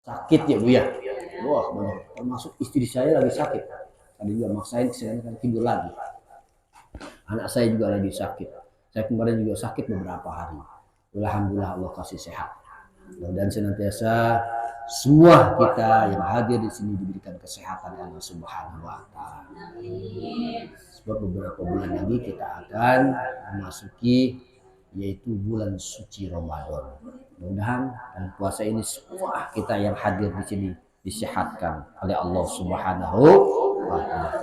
Sakit ya Bu ya? Wah banyak, termasuk istri saya lagi sakit. Tadi juga maksain saya kan tidur lagi. Anak saya juga lagi sakit. Saya kemarin juga sakit beberapa hari. Alhamdulillah Allah kasih sehat. Dan senantiasa semua kita yang hadir di sini diberikan kesehatan Allah Subhanahu wa taala. Sebab beberapa bulan lagi kita akan memasuki yaitu bulan suci Ramadan. Mudah-mudahan dan puasa ini semua kita yang hadir di sini disehatkan oleh Allah Subhanahu wa taala.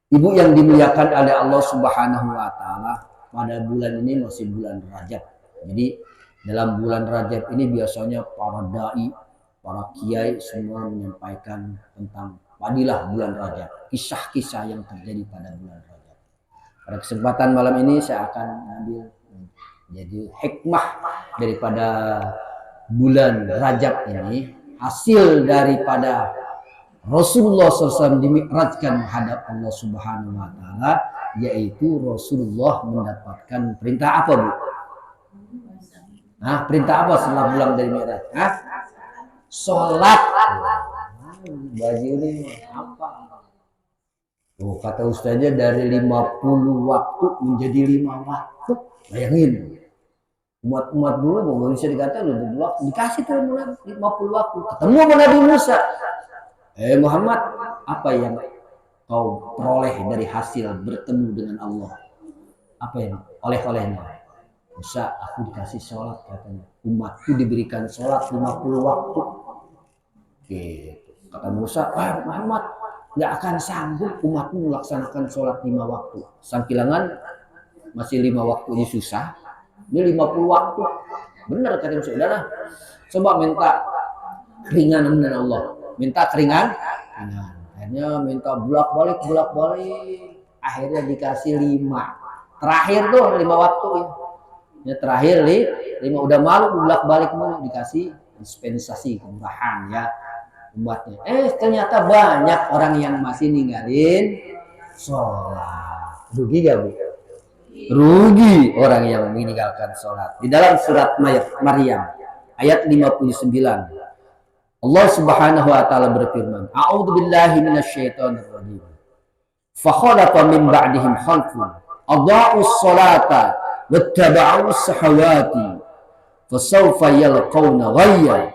Ibu yang dimuliakan oleh Allah Subhanahu wa taala, pada bulan ini masih bulan Rajab. Jadi dalam bulan Rajab ini biasanya para dai, para kiai semua menyampaikan tentang fadilah bulan Rajab, kisah-kisah yang terjadi pada bulan Rajab. Pada kesempatan malam ini saya akan mengambil jadi hikmah daripada bulan Rajab ini, hasil daripada Rasulullah SAW dimi'rajkan menghadap Allah Subhanahu wa taala, yaitu Rasulullah mendapatkan perintah apa, Bu? Nah, perintah apa setelah pulang dari Mi'raj? Nah, sholat. Baju ini apa? Oh, kata ustaznya dari 50 waktu menjadi 5 waktu. Bayangin. Umat-umat dulu nggak bisa dikatakan udah waktu, dikasih tuh 50 waktu. Ketemu sama Nabi Musa. Muhammad, apa yang kau peroleh dari hasil bertemu dengan Allah? Apa yang oleh-olehnya? Musa, aku dikasih sholat katanya. Umatku diberikan sholat 50 waktu. Gitu. Kata Musa, Muhammad, nggak akan sanggup umatmu melaksanakan sholat 5 waktu. Sangkilangan masih 5 waktu ini susah. Ini 50 waktu. Benar kata saudara. Coba minta keringanan dengan Allah. Minta keringan. Akhirnya minta bolak-balik. Akhirnya dikasih 5. Terakhir tuh 5 waktu. Ya terakhir 5 udah malu bolak-balik mulu, dikasih dispensasi kemurahan ya umatnya. Ternyata banyak orang yang masih ninggalin sholat. Rugi gak, Bu? Rugi orang yang meninggalkan sholat. Di dalam surat Maryam ayat 59 Allah Subhanahu wa taala berfirman, A'udzubillahi minasyaitonirrajim. Fa khalaqa min ba'dihim khalfun adha'us sholata wattaba'u sahawati fasawfa yalqawna ghayya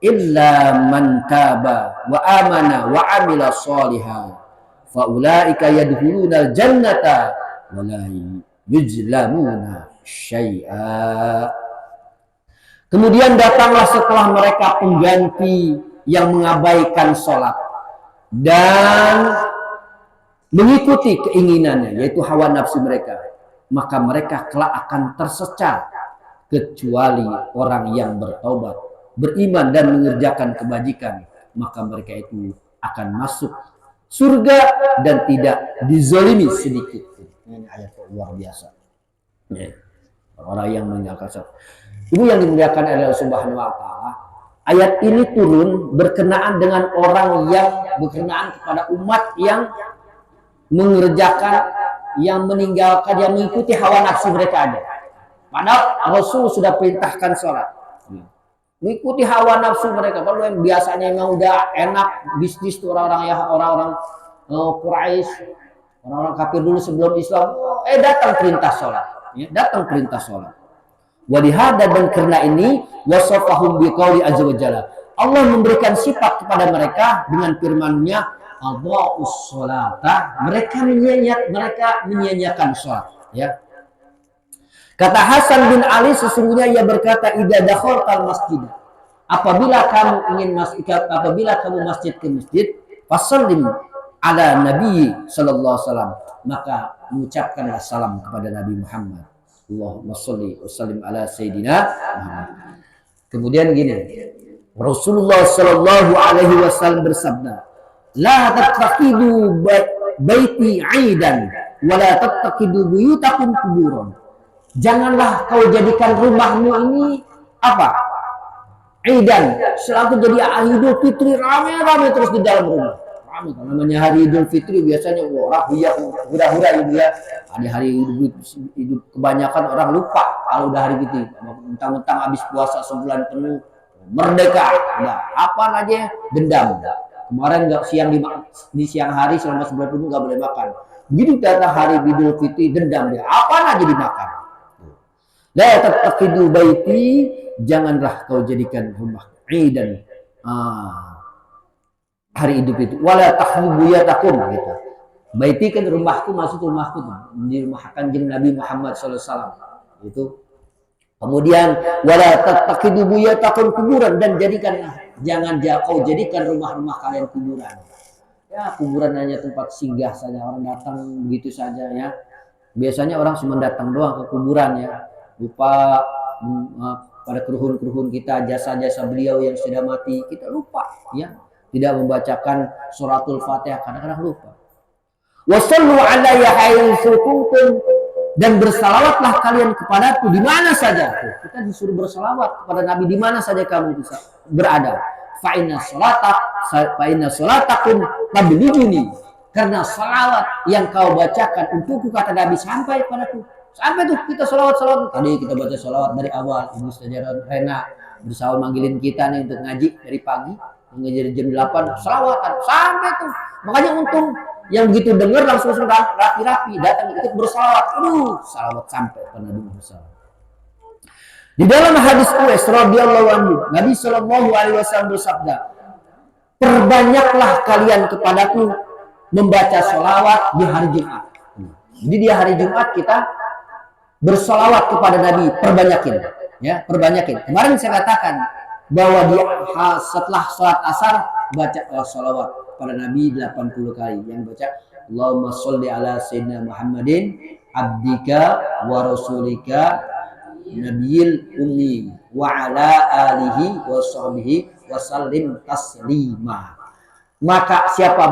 illa man taba wa amana wa amila shalihan fa ulaika yadkhuluna al-jannata wa la yujlamuna syai'a. Kemudian datanglah setelah mereka pengganti yang mengabaikan sholat dan mengikuti keinginannya, yaitu hawa nafsu mereka, maka mereka kelak akan tersecar, kecuali orang yang bertaubat, beriman dan mengerjakan kebajikan, maka mereka itu akan masuk surga dan tidak dizalimi sedikit. Ini ayat luar biasa. Orang yang meninggalkan sholat. Ibu yang dimuliakan oleh Allah Subhanahu wa taala, ayat ini turun berkenaan dengan orang yang berkenaan kepada umat yang mengerjakan, yang meninggalkan, yang mengikuti hawa nafsu mereka ada. Padahal Rasul sudah perintahkan sholat. Mengikuti hawa nafsu mereka. Kalau yang biasanya memang udah enak bisnis tuh orang-orang Quraisy, orang-orang kafir dulu sebelum Islam, datang perintah sholat. Datang perintah sholat. Walihada, dan karena ini wasafahum biqauli azza wajalla, Allah memberikan sifat kepada mereka dengan firman-Nya adha'us sholata, mereka menyia-nyiakan sholat, ya. Kata Hasan bin Ali, sesungguhnya ia berkata, idza dakhaltal masjid, apabila kamu masjid ke masjid, fasallim ala nabi sallallahu alaihi wasallam, maka mengucapkanlah salam kepada Nabi Muhammad. Allahumma sholli wa sallim ala sayyidina Muhammad. Kemudian gini, Rasulullah sallallahu alaihi wasallam bersabda, la tattaqidu baiti 'aidan wa la tattaqidu buyutakum kuburan. Janganlah kau jadikan rumahmu ini apa? 'Aidan, selalu jadi Idul Fitri ramai-ramai terus di dalam rumah. Namanya hari Idul Fitri biasanya hura-hura gitu ya. Ada hari Idul kebanyakan orang lupa kalau udah hari gitu. Mentang-mentang habis puasa sebulan penuh, merdeka. Nah, apa aja dendam. Kemarin nggak di siang hari selama 90 nggak boleh makan. Begitu datang hari Idul Fitri dendam dia. Apa aja dimakan. La tattaqidu baiti, janganlah kau jadikan rumah dan hari Idul Fitri. Wala tahribu buyatakum gitu. Baiti kan rumahku, maksud rumahku di rumah Kanjeng Nabi Muhammad SAW. Itu. Kemudian wala tattaqidu buyatakum kuburan, dan jangan kau jadikan rumah-rumah kalian kuburan. Ya, kuburan hanya tempat singgah saja, orang datang begitu saja ya. Biasanya orang cuma datang doang ke kuburan ya. Lupa pada keruhun-keruhun kita, jasa-jasa beliau yang sudah mati, kita lupa ya. Tidak membacakan suratul Fatihah, kadang-kadang lupa. Wassallu alayya haitsu kuntum, dan bersalawatlah kalian kepadaku di mana saja. Kita disuruh bersalawat kepada Nabi di mana saja kamu bisa berada. Fa inna salatakum tablighuni, karena salawat yang kau bacakan untukku, kata Nabi, sampai kepadaku. Sampai tuh kita salawat. Tadi kita baca salawat dari awal. Ibu Ustazah Rena bersawal manggilin kita nih untuk ngaji dari pagi, ngaji jam 8, salawatan sampai tuh. Makanya untung yang begitu dengar langsung rapi-rapi datang ikut bersalawat. Salawat sampai ke Nabi Muhammad. Di dalam hadis Uwais radhiyallahu anhu, Nabi sallallahu alaihi wasallam bersabda, perbanyaklah kalian kepadaku membaca salawat di hari Jumat. Jadi di hari Jumat kita bersalawat kepada Nabi, perbanyakin ya, perbanyakin. Kemarin saya katakan bahwa setelah sholat asar baca salawat pada Nabi 80 kali. Yang baca Allahumma sholli ala sayyidina Muhammadin abdika wa rasulika nabiyil ummi wa ala alihi wa sahbihi wa sallim taslima. Maka siapa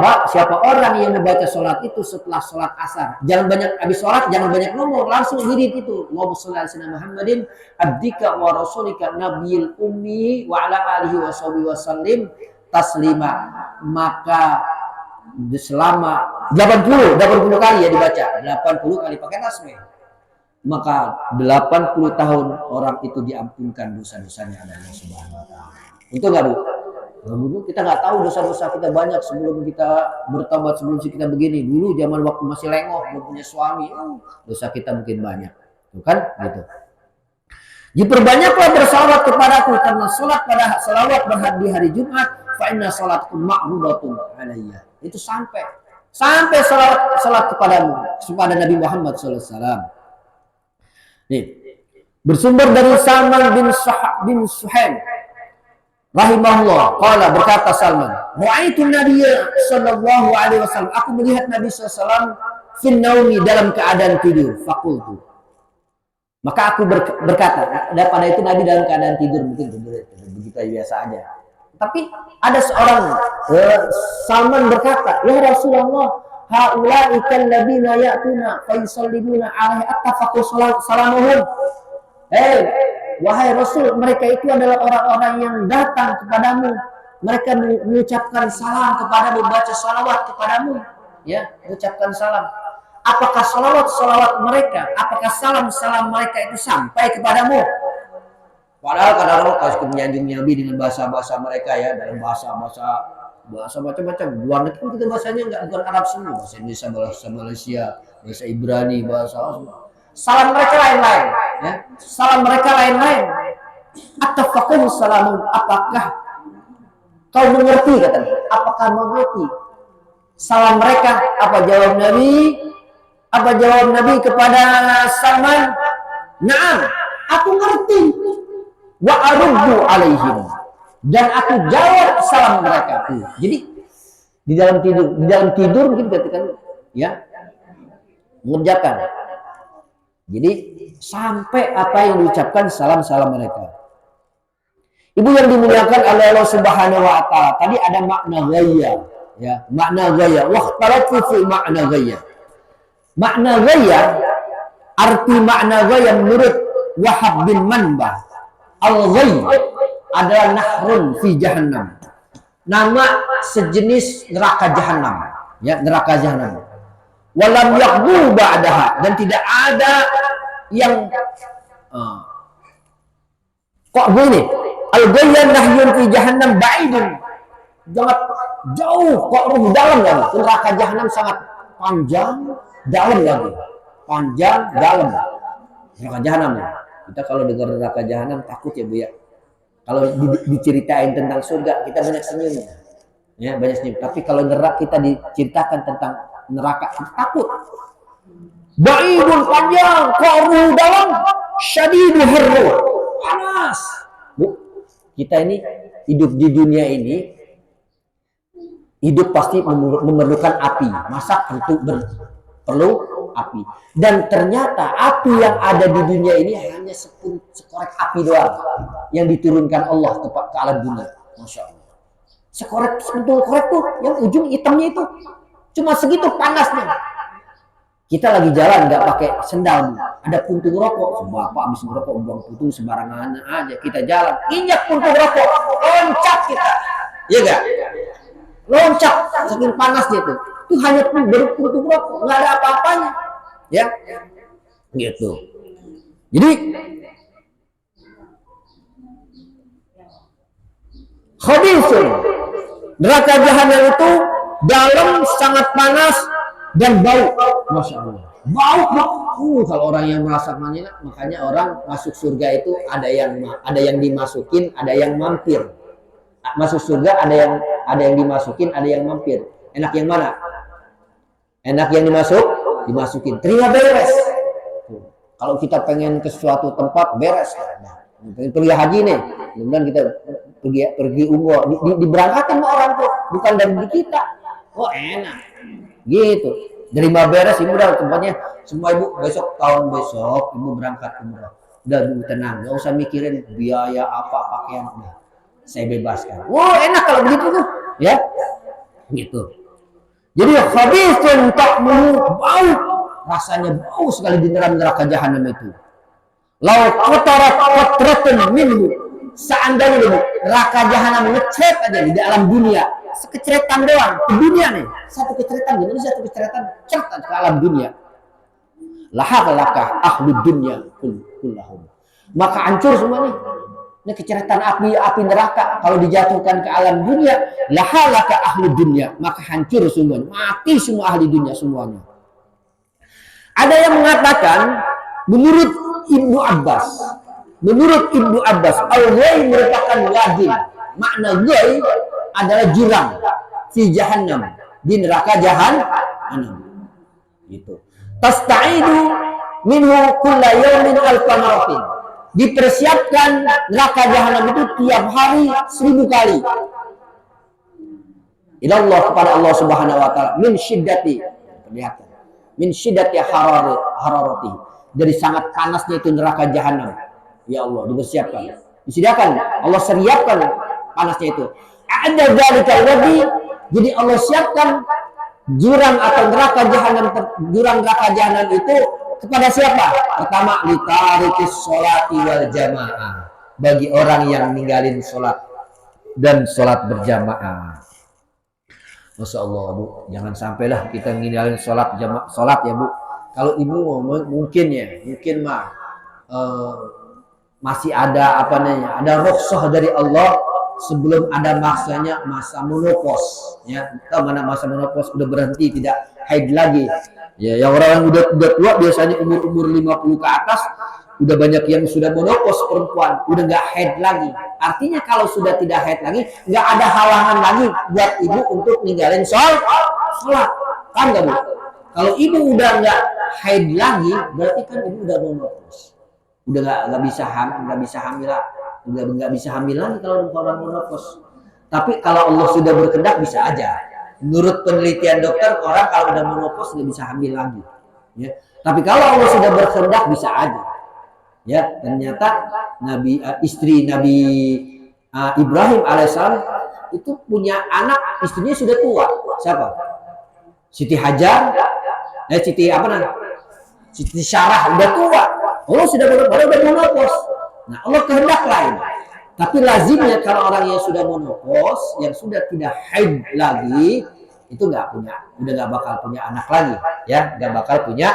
orang yang membaca sholat itu setelah sholat asar, jangan banyak habis sholat, jangan banyak ngomong, langsung wirid itu. Allahumma sholli ala sayyidina Muhammadin abdika wa rasulika nabiyil ummi wa ala alihi wa sahbihi wa sallim taslima. Maka selama 80 kali ya dibaca, 80 kali pakai tasbih, maka 80 tahun orang itu diampunkan dosa-dosanya oleh Allah Subhanahu wa taala. Itu enggak, Bu? Dulu kita nggak tahu dosa-dosa kita banyak sebelum kita bertobat, sebelum kita begini. Dulu zaman waktu masih lengok, belum punya suami, dosa kita mungkin banyak, tuh kan? Gitu. Diperbanyaklah bersalawat kepadaku, karena salawat di hari Jumat, fa inna salatkum ma'rudatun alayya. Itu sampai salat kepadamu, kepada Nabi Muhammad SAW. Nih, bersumber dari Salman bin Suhaim rahimahullah, qala, berkata Salman, ra'aitu Nabiyya sallallahu alaihi wasallam, aku melihat Nabi SAW fin naumi, dalam keadaan tidur. Fakultu, maka aku berkata, pada itu Nabi dalam keadaan tidur, mungkin tidur begitu biasa aja. Tapi ada seorang Salman berkata, ya Rasulullah, haula'i kalladzina ya'tuna fa yusallimuna alaihi attafaqu salamuhum. Wahai Rasul, mereka itu adalah orang-orang yang datang kepadamu, mereka mengucapkan salam kepadamu, baca salawat kepadamu, ya, mengucapkan salam. Apakah salawat mereka, apakah salam mereka itu sampai kepadamu? Padahal kadang-kadang kalau menyanjung Nabi dengan bahasa-bahasa mereka ya, dalam bahasa macam-macam. Luar negeri kita bahasanya bukan Arab semua, bahasa Indonesia, bahasa Malaysia, bahasa Ibrani, bahasa salam mereka lain-lain, ya. Salam mereka lain-lain. Attafaqu salamun, apakah kau mengerti, katanya? Apakah mengerti salam mereka? Apa jawab Nabi kepada Salman? Naam, aku ngerti. Wa aruddu alaihim, dan aku jawab salam mereka. Jadi di dalam tidur mungkin katakan ya, mengerjakan. Jadi sampai apa yang diucapkan salam mereka. Ibu yang dimuliakan oleh Allah Subhanahu wa taala, tadi ada makna ghaya, ya, makna ghaya. Waqtalatu fi makna ghaya. Makna ghaya, arti makna ghaya menurut Wahab bin Manbah, al-ghayy adalah nahrun fi jahannam, nama sejenis neraka jahanam, ya, neraka jahanam. Walam yaqbu ba'daha, dan tidak ada yang kok begini, Al-ghayyan nahyun fi jahannam ba'idun. Sangat jauh, kok dalam lagi. Neraka jahanam sangat panjang, dalam lagi. Panjang, dalam. Neraka jahanam ya. Kita kalau dengar neraka jahanam takut ya Bu ya. Kalau diceritain tentang surga kita banyak senyum. Ya, banyak senyum. Tapi kalau neraka kita diceritakan tentang neraka kita takut. Ba'idun panjang, qaru dalam, syadidu harru. Panas. Bu, kita ini hidup di dunia ini hidup pasti memerlukan api. Masak tentu perlu api. Dan ternyata api yang ada di dunia ini hanya sekorek api doang yang diturunkan Allah ke alam dunia. Masya Allah. Sekorek tuh yang ujung hitamnya itu cuma segitu panasnya. Kita lagi jalan nggak pakai sendal, ada puntung rokok, bapak habis merokok buang puntung sembarangan aja. Kita jalan, injak puntung rokok, loncat kita, iya nggak? Loncat, saking panasnya itu hanya puntung rokok, nggak ada apa-apanya, ya, gitu. Jadi khabisun, neraka jahanam itu dalam sangat panas dan bau. Masya Allah, bau. Kalau orang yang merasakannya, makanya orang masuk surga itu ada yang dimasukin, ada yang mampir. Masuk surga ada yang dimasukin, ada yang mampir. Enak yang mana? Enak yang dimasukin. Terima beres. Kalau kita pengen ke suatu tempat beres, nah, pengen pergi haji nih, kemudian kita pergi umroh, diberangkatkan sama orang tuh, bukan dari kita. Oh enak, gitu. Terima beres, ibu udah tempatnya semua ibu tahun besok ibu berangkat umroh. Udah ibu tenang, nggak usah mikirin biaya apa pakaian, udah saya bebaskan. Wow enak kalau begitu tuh, ya, gitu. Jadi khabithun ta'muhu, bau, rasanya bau sekali di dalam neraka jahanam itu. Lau qatarat qatratun minhu, seandainya neraka jahanam ngecret aja di dalam dunia, sekeceretan doang ke dunia nih, satu keceretan gini, satu keceretan cerita ke alam dunia. Lahalakah ahlu dunia kullahum, maka hancur semua nih. Ini keceretan api neraka kalau dijatuhkan ke alam dunia, lahalaka ahli dunia, maka hancur semuanya, mati semua ahli dunia semuanya. Ada yang mengatakan menurut Ibnu Abbas, al-ghai merupakan wadi. Makna ghai adalah jurang fi jahannam, di neraka jahanam. Gitu. Tasta'idu minhu kulla yawmin alfa maratin. Dipersiapkan neraka jahanam itu tiap hari 1000 kali. Ilallah, kepada Allah Subhanahu wa taala, min syiddati, perlihatkan, min syiddati hararati, dari sangat panasnya itu neraka jahanam. Ya Allah, dipersiapkan, disediakan, Allah siapkan panasnya itu. Ada dzalika wadi, jadi Allah siapkan jurang atau neraka jahanam itu kepada siapa? Pertama, litarikis sholati wal jamaah, bagi orang yang ninggalin sholat dan sholat berjamaah. Masya Allah Bu, jangan sampailah kita ninggalin sholat ya Bu. Kalau ibu mungkin mah masih ada ada rukhsah dari Allah sebelum ada masa menopause, ya. Tahu mana masa menopause, udah berhenti, tidak haid lagi. Ya, yang orang udah tua biasanya umur 50 ke atas, udah banyak yang sudah menopause perempuan, udah nggak haid lagi. Artinya kalau sudah tidak haid lagi, nggak ada halangan lagi buat ibu untuk ninggalin sholat. Kan nggak Bu? Kalau ibu udah nggak haid lagi, berarti kan ibu udah menopause, udah nggak bisa hamil lagi kalau orang menopause. Tapi kalau Allah sudah berkehendak bisa aja. Menurut penelitian dokter, orang kalau udah menopause nggak bisa hamil lagi. Ya. Tapi kalau Allah sudah berkehendak bisa aja. Ya, ternyata istri Nabi Ibrahim alaihissalam itu punya anak, istrinya sudah tua. Siapa? Siti Hajar, Siti Sarah udah tua. Allah sudah menopause. Nah, Allah kehendak lain. Tapi lazimnya kalau orang yang sudah menopause, yang sudah tidak haid lagi, itu udah nggak bakal punya anak lagi, ya, nggak bakal punya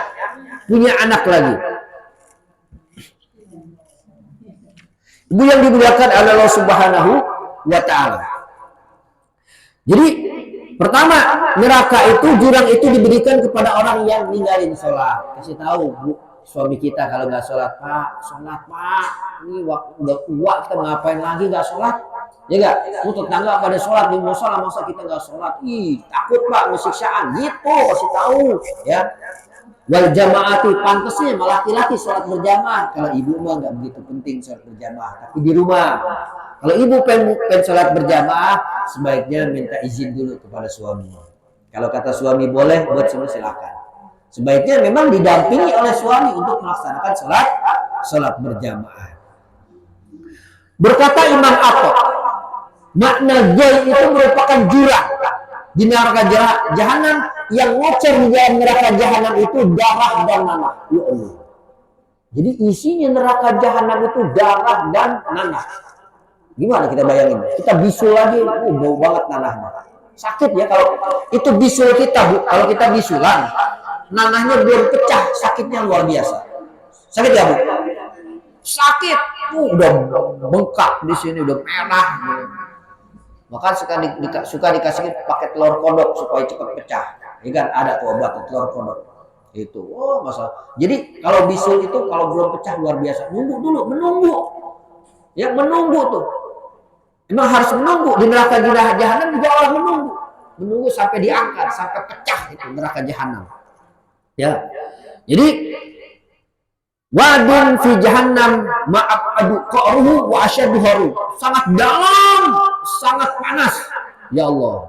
anak lagi. Ibu yang dimuliakan Allah Subhanahu wa taala. Jadi pertama, neraka itu, jurang itu diberikan kepada orang yang ninggalin sholat. Kasih tahu bu, suami kita kalau nggak sholat, Pak, sholat Pak. Ini udah tua kita ngapain lagi nggak sholat? Ya nggak? Tetangga pada sholat di musola, masa kita nggak sholat? Ih, takut Pak, siksaan. Gitu, kasih tahu. Ya. Wal jamaati, pantasnya malah laki-laki sholat berjamaah. Kalau ibu mah nggak begitu penting sholat berjamaah, tapi di rumah. Kalau ibu pengen sholat berjamaah, sebaiknya minta izin dulu kepada suami. Kalau kata suami boleh, buat semua silakan. Sebaiknya memang didampingi oleh suami untuk melaksanakan sholat berjamaah. Berkata Imam Atta, makna jai itu merupakan jurang di neraka jahanam, yang ngocor di dalam neraka jahanam itu darah dan nanah. Ya Allah. Jadi isinya neraka jahanam itu darah dan nanah. Gimana kita bayangin? Kita bisul lagi, bau banget nanahnya. Sakit ya kalau itu bisul kita, Bu. Kalau kita bisulan, nanahnya belum pecah, sakitnya luar biasa. Sakit ya, Bu? Sakit. Udah bengkak di sini, udah merah. Maka suka dikasih pakai telur kodok supaya cepat pecah. Ini kan ada tuh obat telur kodok. Itu. Oh, masalah. Jadi kalau bisul itu kalau belum pecah luar biasa. Nunggu dulu, menunggu. Ya, menunggu tuh. Memang harus menunggu. Di neraka jahanam juga orang menunggu. Menunggu sampai diangkat, sampai pecah itu neraka jahanam. Ya. Jadi wadun fi jahannam ma'ab adu qa'ruhu wa asyadu haru. Sangat dalam, sangat panas. Ya Allah.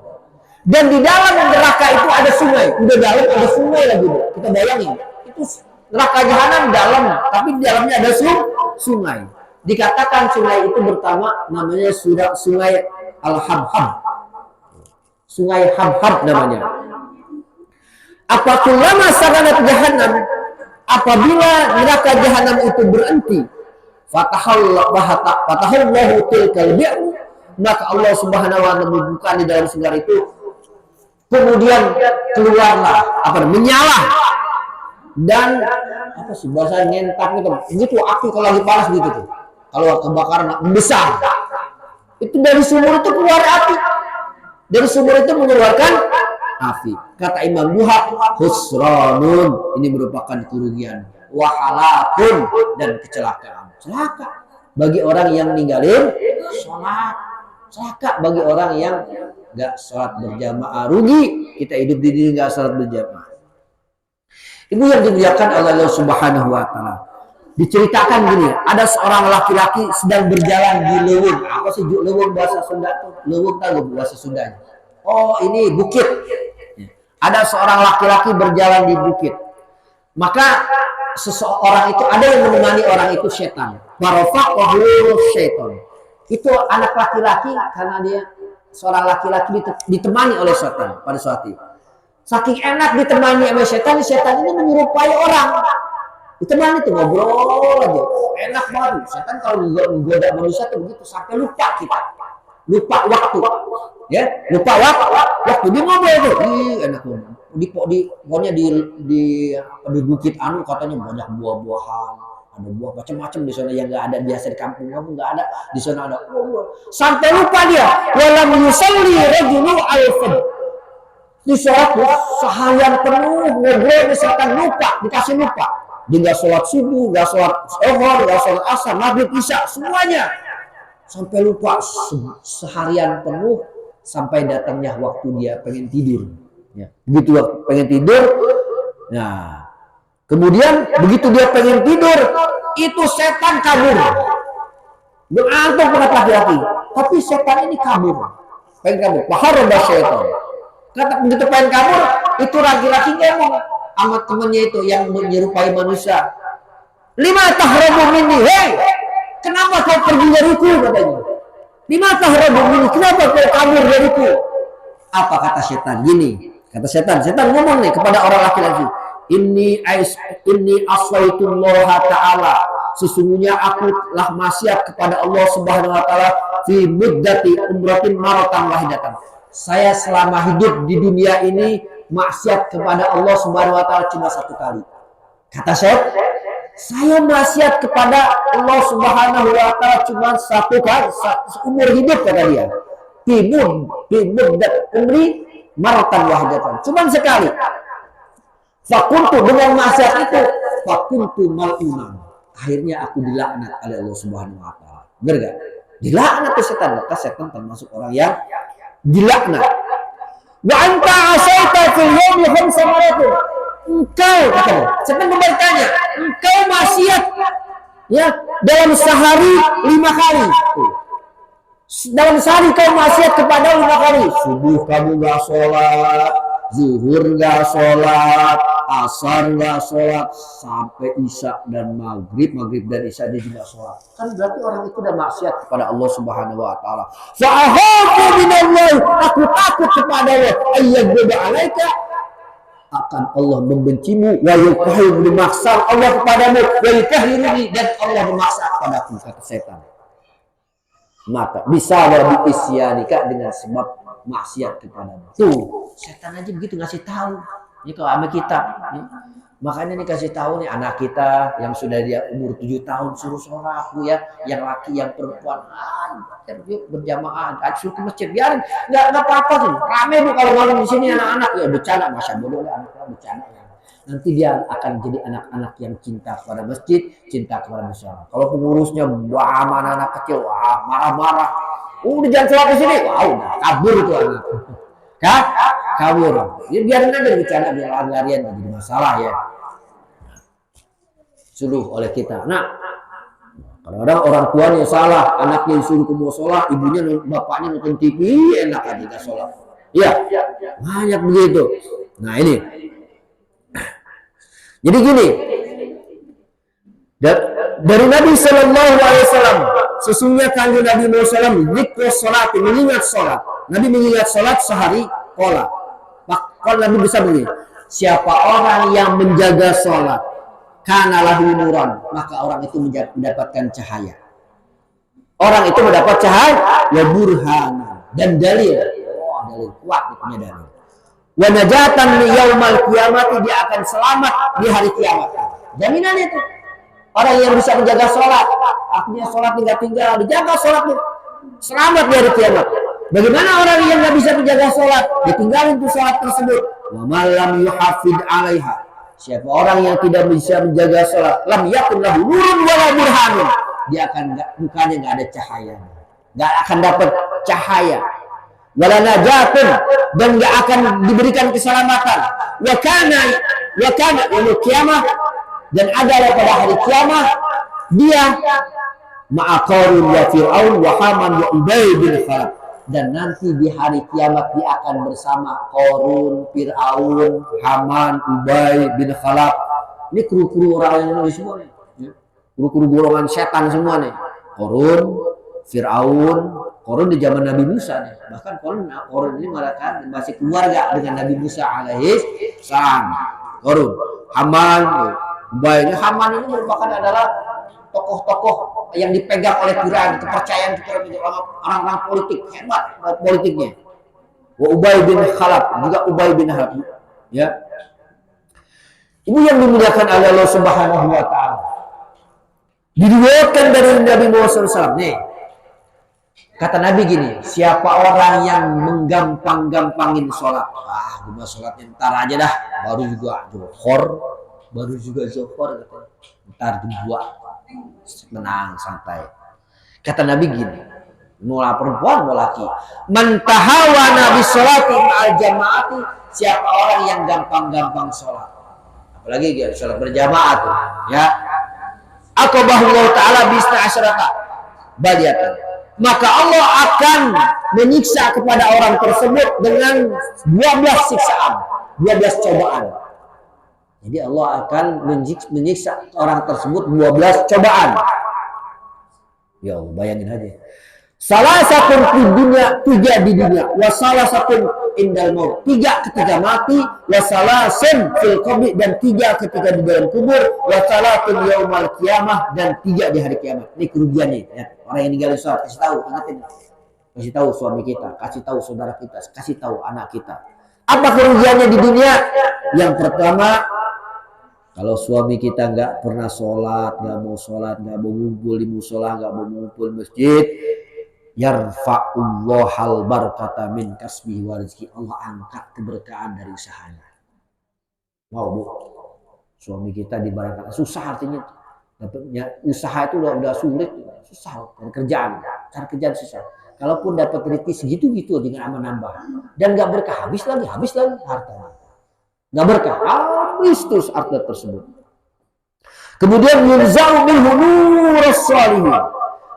Dan di dalam neraka itu ada sungai. Udah dalam ada sungai lagi, Bu. Kita bayangin. Itu neraka jahanam dalam, tapi di dalamnya ada sungai. Dikatakan sungai itu pertama namanya sungai Al-Habhab. Sungai Habhab namanya. Apabila saganat jahanam, apabila neraka jahanam itu berhenti, fatahallahu tilkal bi'ru, maka Allah Subhanahu wa taala membuka di dalam sungai itu, kemudian keluarlah menyala dan apa sih bahasa ngentak gitu api kalau lagi panas gitu tuh. Kalau kebakaran membesar, itu dari sumur itu keluar api. Dari sumur itu mengeluarkan api. Kata Imam Duha, husranun, ini merupakan kerugian, wahalakun, dan kecelakaan. Celaka bagi orang yang ninggalin sholat. Celaka bagi orang yang nggak sholat berjamaah. Rugi kita hidup di dunia nggak sholat berjamaah. Ibu yang dimuliakan oleh Allah Subhanahu wa taala. Diceritakan gini, ada seorang laki-laki sedang berjalan di leuweung. Apa sih leuweung bahasa Sunda tuh? Leuweung tahu bahasa Sundanya? Oh, ini bukit. Ada seorang laki-laki berjalan di bukit. Maka seseorang itu ada yang menemani orang itu setan. Warafaqahu syaitan. Itu anak laki-laki karena dia seorang laki-laki ditemani oleh setan pada saat itu. Saking enak ditemani oleh setan, setan ini menyerupai orang. Ditemani tuh ngobrol aja, enak banget. Setan kalau menggoda manusia tuh begitu sampai lupa kita, lupa waktu, ya, lupa waktu dia ngobrol tuh, enak banget. Pokoknya di bukit anu katanya banyak buah-buahan, ada buah macam-macam di sana yang nggak ada biasa di kampung kamu nggak ada, di sana ada. Sampai lupa dia, walam yusalli rajulu al-fajr. Di sholat seharian penuh ngobrol, misalkan lupa, dikasih lupa. Dia nggak sholat subuh, nggak sholat zuhur, nggak sholat asar, maghrib, isya, semuanya. Sampai lupa seharian penuh sampai datangnya waktu dia pengen tidur. Ya. Begitu pengen tidur, nah kemudian begitu dia pengen tidur, itu setan kabur. Mengantuk pada laki-laki, tapi setan ini kabur, pengen kabur. Faharaba setan. Kata begitu pengen kabur, itu laki-laki ngomong sama temannya itu yang menyerupai manusia. Lima tahrabu minni, hei, kenapa kau pergi dariku, katanya. Lima tahrabu minni, kenapa kau kabur dariku? Apa kata setan? Gini, kata setan ngomong nih kepada orang laki-laki. Inni aswaitullah ta'ala, sesungguhnya aku telah maksiat kepada Allah Subhanahu wa taala fi muddati umratin maratan wahidatan. Saya selama hidup di dunia ini maksiat kepada Allah Subhanahu wa taala cuma satu kali. Kata Saya maksiat kepada Allah Subhanahu wa taala cuma satu kali seumur hidup, kata dia. Bimud dan umri maratan wahidatan. Cuma sekali. Fakuntu, dengan maksiat itu, fakuntu mal'unan. Akhirnya aku dilaknat oleh Allah Subhanahu wa taala. Benar enggak? Dilaknat ke setan, maka setan termasuk orang yang dilaknat. Wa anta asaita fil yawmi khamsa maratin. Engkau, setan bertanya, engkau maksiat ya dalam sehari 5 kali. Dalam sehari kau maksiat kepada 5 kali. Subuh kamu gak sholat, zuhur gak sholat, asar gak sholat, sampai isya dan maghrib dan isya dia juga sholat. Kan berarti orang itu udah maksiat kepada Allah Subhanahu wa taala. Fa'ahafu minallah, aku takut kepada Allah. Ayyadba alaika, akan Allah membencimu, wa yukahimu, memaksa Allah kepadamu, wa yukahiruni, dan Allah memaksa kepadaku, kata setan. Maka bisa lebih isyanika, dengan sebab maksiat kepadamu. Tuh, setan aja begitu ngasih tahu. Ini kalau sama kita, ya. Makanya nih kasih tahu nih anak kita yang sudah dia umur 7 tahun suruh sholat ya, yang laki yang perempuan yuk berjamaah, suruh ke masjid, biarin nggak apa-apa sih, rame bu kalau malam di sini anak-anak ya bercanda, masa bodoh lah anak bercanda ya. Nanti dia akan jadi anak-anak yang cinta kepada masjid, cinta kepada musyawarah. Kalau pengurusnya wah mana anak kecil, wah marah-marah, udah jangan sholat di sini, wah udah kabur itu anak. Kabur. Ya biarin aja bercanda, biar lari-larian nggak jadi masalah ya. Suruh oleh kita. Nah, kadang-kadang orang tuanya salah, anaknya disuruh ke musola, ibunya bapaknya nonton TV, enak aja nggak sholat. Iya, banyak begitu. Nah ini. Jadi gini, dari Nabi Sallallahu Alaihi Wasallam, sesungguhnya kanjeng Nabi Muhammad zikr sholat, mengingat sholat. Nabi mengingat sholat sehari pola. Kalau Nabi bisa begini, siapa orang yang menjaga sholat, kana lahu nuran, maka orang itu mendapatkan cahaya. Orang itu mendapat cahaya, ya burhana, dan dalil. Oh, dalil kuat, punya dalil. Wa najatan li yaumal qiyamati, dia akan selamat di hari kiamat. Jaminan itu. Orang yang bisa menjaga sholat, artinya sholat tidak tinggal, dijaga sholatnya, selamat di hari kiamat. Bagaimana orang yang nggak bisa menjaga sholat, ditinggalin tuh sholat tersebut. Wa malam yuhafid alaiha, siapa orang yang tidak bisa menjaga sholat, lam yakun lahu nurun wala burhanun, dia akan bukannya nggak ada cahaya, nggak akan dapat cahaya. Wala najatun, dan nggak akan diberikan keselamatan. Wa kana yaumul qiyamah, dan ada pada hari kiamat dia ma'aqarun wa fir'aun wa haman wa ubay bin khalaf, dan nanti di hari kiamat dia akan bersama Qarun, Fir'aun, Haman, Ubay bin Khalaf. Ini kru-kru orang yang ini semua nih, kru-kru golongan setan semua nih. Qarun, Fir'aun, Qarun di zaman Nabi Musa nih. Bahkan Qarun ini malah kan masih keluarga dengan Nabi Musa alaihi salam. Qarun, Haman, Ubay. Haman ini merupakan adalah tokoh-tokoh yang dipegang oleh Firaun, kepercayaan orang-orang politik hebat politiknya. Wa Ubay bin Khalaf, juga Ubay bin Khalaf, ya. Ibu yang dimuliakan oleh Allah Subhanahu wa taala. Diriwayatkan dari Nabi Muhammad SAW. Nih, kata Nabi gini, siapa orang yang menggampang-gampangin sholat, gue sholatnya ntar aja dah, baru juga zuhur, ntar dua, tenang santai. Kata Nabi gini, mau perempuan mau laki, man tahawana bi sholati ma'al jamaati, siapa orang yang gampang-gampang sholat, apalagi dia sholat berjamaah tuh, ya, aqabahullahu ta'ala bisna asyrata baliyatan, maka Allah akan menyiksa kepada orang tersebut dengan 12 siksaan, 12 cobaan. Jadi Allah akan menyiksa orang tersebut 12 cobaan. Ya Allah, bayangin aja. Salah satu di dunia, 3 di dunia, wa salah satu indal maut, 3 ketika mati, wa salasun fil qabri, dan 3 ketika di dalam kubur, wa salatun yaumal qiyamah, dan 3 di hari kiamat. Ini kerugiannya ya. Orang yang ninggalin sholat, kasih tahu, ingetin. Kasih tahu suami kita, kasih tahu saudara kita, kasih tahu anak kita. Apa kerugiannya di dunia? Yang pertama, Kalau suami kita nggak pernah sholat, nggak mau ngumpul di musola, nggak mau ngumpul masjid, yarfa'ullahal barakata min kasbihi wa rizki. Allah angkat keberkahan dari usahanya. Wow, Bu. Suami kita diberkahi. Susah artinya. Dapatnya usaha itu udah sulit, susah dari kerjaan. Cari kerjaan susah. Kalaupun dapat rezeki segitu-gitu dengan nambah. Dan nggak berkah, habis lagi hartanya. Nggak berkah, habis terus harta tersebut. Kemudian yunza'u minhu nurus shalihin,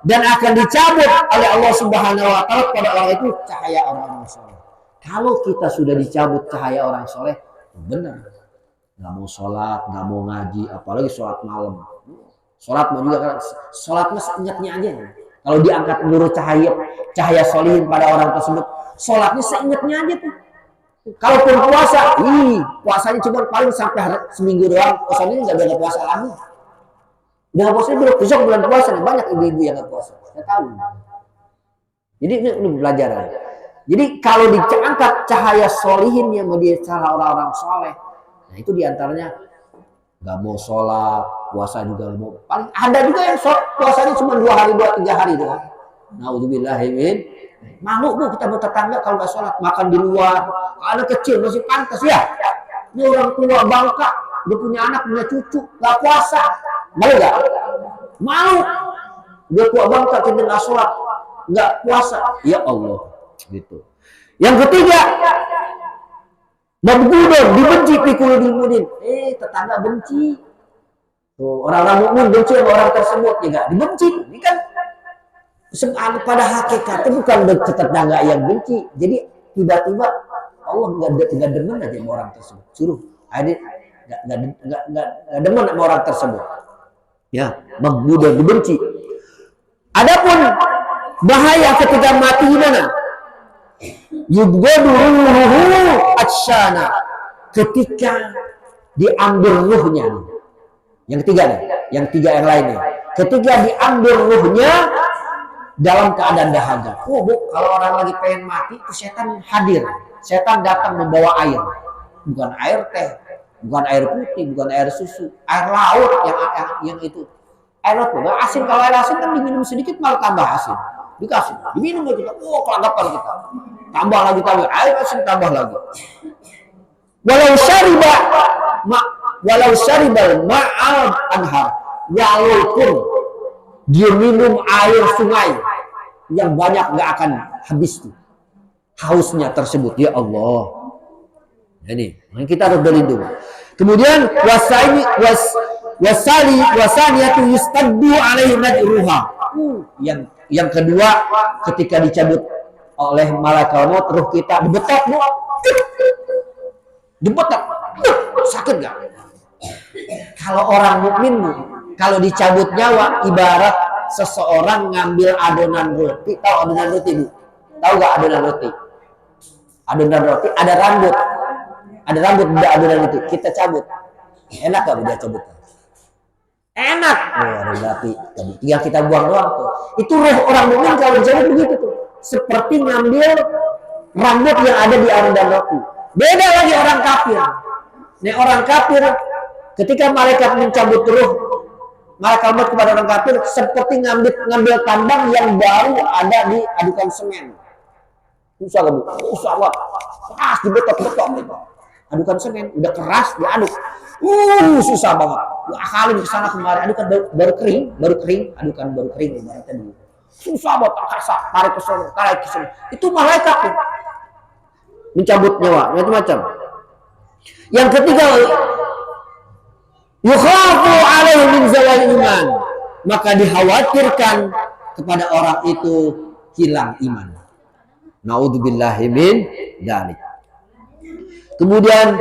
dan akan dicabut oleh Allah Subhanahu wa taala pada orang itu cahaya orang-orang soleh. Kalau kita sudah dicabut cahaya orang soleh, benar. Nggak mau sholat, nggak mau ngaji, apalagi sholat malam. Sholat mau juga kan, sholat mas ingatnya aja. Kalau diangkat menurut cahaya solihin pada orang tersebut, sholatnya seingatnya aja tuh. Kalaupun puasa, puasanya cuma paling sampai seminggu doang, puasanya nggak ada puasa lagi. Udah puasa besok bulan puasa nih, banyak ibu-ibu yang nggak puasa. Saya tahu. Jadi ini pelajaran. Jadi kalau diangkat cahaya solihin yang mau cara orang-orang soleh, nah itu diantaranya nggak mau sholat, puasa juga nggak mau. Paling ada juga yang puasanya cuma 2 hari, 3 hari doang. Naudzubillahimin. Malu Bu kita bertetangga kalau nggak sholat, makan di luar. Anak kecil masih pantas ya. Ini orang tua bangka, udah punya anak, punya cucu, nggak puasa. Malu nggak? Malu. Dia tua bangka kita nggak sholat, nggak puasa. Ya Allah, gitu. Yang ketiga, mabghudun, dibenci pikulul mukmin. Tetangga benci. Tuh, orang-orang mukmin benci sama orang tersebut juga dibenci. Ini kan pada hakikatnya bukan tetangga yang benci. Jadi tiba-tiba Allah nggak demen aja sama orang tersebut. Suruh, nggak demen sama orang tersebut. Ya, mabghudun, dibenci. Adapun bahaya ketika mati gimana? Yubghadu ruhuhu atsyana, ketika diambil ruhnya. Yang ketiga nih, yang lainnya. Ketika diambil ruhnya dalam keadaan dahaga. Oh Bu, kalau orang lagi pengen mati itu setan hadir. Setan datang membawa air. Bukan air teh, bukan air putih, bukan air susu, air laut yang itu. Air laut enggak asin, kalau air asin kan diminum sedikit malah tambah asin. Dikasih, diminum aja kita. Oh, kelagapan kita. Tambah lagi, air asin tambah lagi. Walau syaribal ma'al anhar, walaupun dia minum air sungai yang banyak nggak akan habis tuh hausnya tersebut. Ya Allah, ini kita harus berlindung. Kemudian wasaniyatu yustaddu alaihi nadruha. Yang kedua, ketika dicabut oleh malaikat maut ruh kita dibetot, sakit nggak? Kalau orang mukmin, kalau dicabut nyawa ibarat seseorang ngambil adonan roti. Tahu adonan roti Bu? Tahu nggak adonan roti? Adonan roti ada rambut di adonan itu. Kita cabut, enak nggak dia cabut? Enak. Berarti tinggal kita buang doang tuh. Itu roh orang mukmin kalau dicabut begitu tuh. Seperti ngambil rambut yang ada di adonan roti. Beda lagi orang kafir. Nih orang kafir ketika malaikat mencabut ruh, malaikat maut kepada orang kafir seperti ngambil tambang yang baru ada di adukan semen. Susah gak Bu? Susah banget. Keras dibetok-betok gitu. Adukan semen udah keras diaduk. Susah banget. Akalin ke sana kemari, adukan baru kering, adukan baru kering ibaratnya dulu. Susah banget, kasar, tarik ke sana. Itu malaikat tuh. Mencabut nyawa, macam-macam. Yang ketiga, yukhafu alaihi min zawal iman, maka dikhawatirkan kepada orang itu hilang iman. Naudzubillahi min dzalik. Kemudian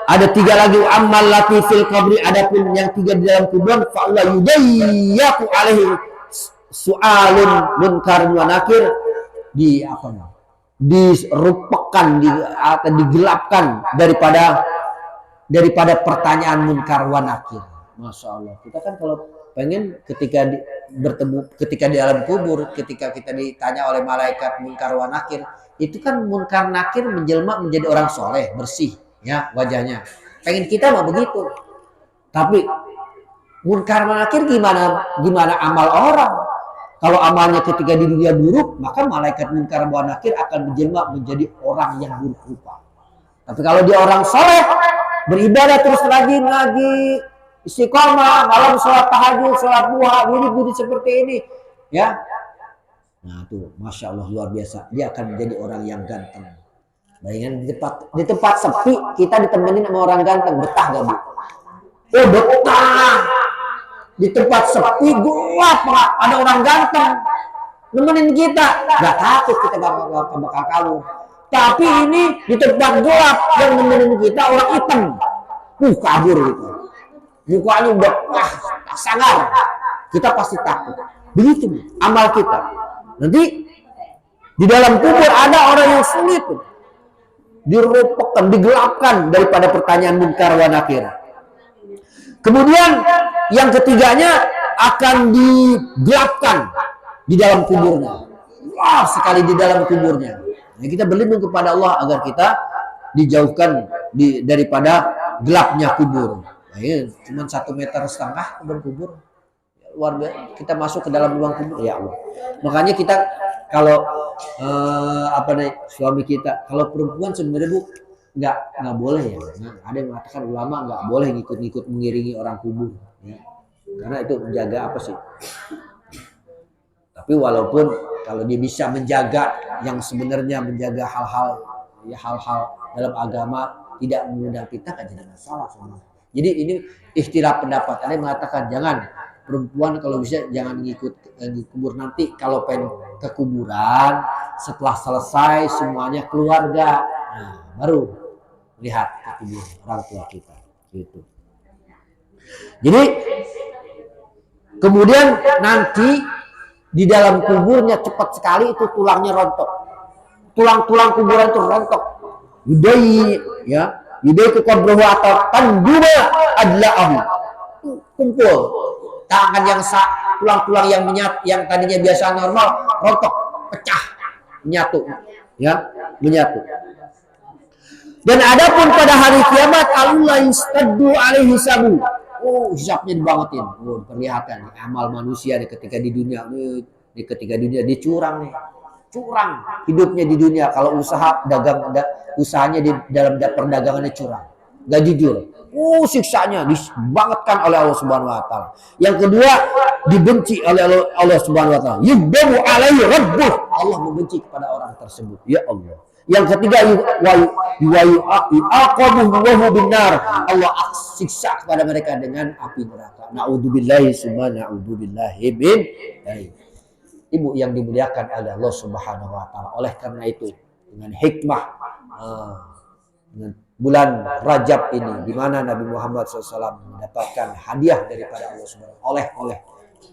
ada 3 lagi, amal lati fil qabri, adapun yang 3 di dalam kuburan, fa la yudayyaku alaihi su'alun munkar wa nakir, dirupakan, atau digelapkan daripada pertanyaan munkar wa nakir. Masya Allah. Kita kan kalau pengen ketika di alam kubur, ketika kita ditanya oleh malaikat munkar wa nakir, itu kan munkar nakir menjelma menjadi orang soleh, bersih ya wajahnya. Pengen kita mah begitu. Tapi munkar nakir gimana amal orang? Kalau amalnya ketika di dunia buruk, maka malaikat munkar nakir akan menjelma menjadi orang yang buruk rupa. Tapi kalau dia orang soleh, beribadah terus rajin lagi, istiqomah, malam sholat tahajud, sholat duha, wirid seperti ini, ya. Nah tuh, masya Allah luar biasa. Dia akan menjadi orang yang ganteng. Bayangin di tempat sepi kita ditemenin sama orang ganteng, betah gak bu? Oh betah. Di tempat sepi gelap ada orang ganteng nemenin kita, nggak takut kita bakal kabur. Tapi ini di tempat gelap yang nemenin kita orang hitam, kabur gitu. Mukanya udah sangar, kita pasti takut. Begitu amal kita. Nanti di dalam kubur ada orang yang sulit, diropokkan, digelapkan daripada pertanyaan munkar wa nakir. Kemudian yang ketiganya akan digelapkan di dalam kuburnya. Wah, sekali di dalam kuburnya. Nah, kita berlindung kepada Allah agar kita dijauhkan daripada gelapnya kubur. Nah, ini cuma 1,5 meter kubur kubur. Luar biasa. Kita masuk ke dalam ruang kubur, ya Allah. Makanya kita kalau suami kita, kalau perempuan sebenarnya bu nggak boleh ya. Nah, ada yang mengatakan ulama nggak boleh ngikut mengiringi orang kubur, ya. Karena itu menjaga apa sih? Tapi walaupun kalau dia bisa menjaga yang sebenarnya menjaga hal-hal dalam agama tidak mengundang kita kan jadi masalah sebenarnya. Jadi ini ikhtilaf pendapat. Ada yang mengatakan jangan perempuan kalau bisa jangan ngikut di kubur, nanti kalau pengen ke kuburan setelah selesai semuanya keluarga, nah, baru lihat ke kubur orang tua kita gitu. Jadi kemudian nanti di dalam kuburnya cepat sekali itu tulangnya rontok, tulang kuburan itu rontok, yudai ke kubrohu atau tanduma adla'ahu, kumpul tangan yang tulang-tulang yang yang tadinya biasa normal rontok, pecah, menyatu, ya, menyatu. Dan adapun pada hari kiamat Allah istaddu alaihi hisabu. Oh, hisabnya dibangetin. Oh, diperlihatkan amal manusia ketika di dunia dicurang nih. Curang hidupnya di dunia, kalau usahanya di dalam perdagangannya curang. Gak jujur. Siksanya dibangetkan oleh Allah Subhanahu wa taala. Yang kedua, dibenci oleh Allah Subhanahu wa taala. Yubbu alaihi rabbuh. Allah membenci kepada orang tersebut. Ya Allah. Yang ketiga, binar, Allah siksa kepada mereka dengan api neraka. Naudzubillahi summa naudzubillahi min. Ibu yang dimuliakan oleh Allah Subhanahu wa taala. Oleh karena itu, dengan hikmah dengan bulan Rajab ini, di mana Nabi Muhammad SAW mendapatkan hadiah daripada Allah Subhanahu wa taala, oleh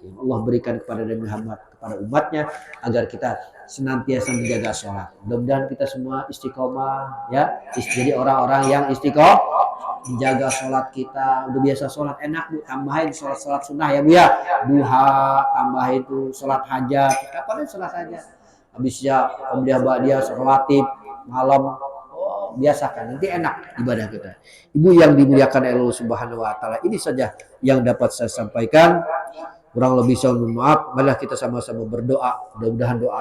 yang Allah berikan kepada Nabi Muhammad, kepada umatnya, agar kita senantiasa menjaga sholat. Mudah-mudahan kita semua istiqomah, ya, jadi orang-orang yang istiqomah menjaga sholat kita. Udah biasa sholat enak bu, tambahin sholat sunnah ya bu ya, duha, tambahin itu sholat hajat, kapan sholat hajat, habisnya Qobliyah Ba'diyah, sholat rawatib malam, biasakan, nanti enak ibadah kita. Ibu yang dimuliakan Allah Subhanahu wa taala, ini saja yang dapat saya sampaikan. Kurang lebih saya mohon maaf. Marilah kita sama-sama berdoa. Mudah-mudahan doa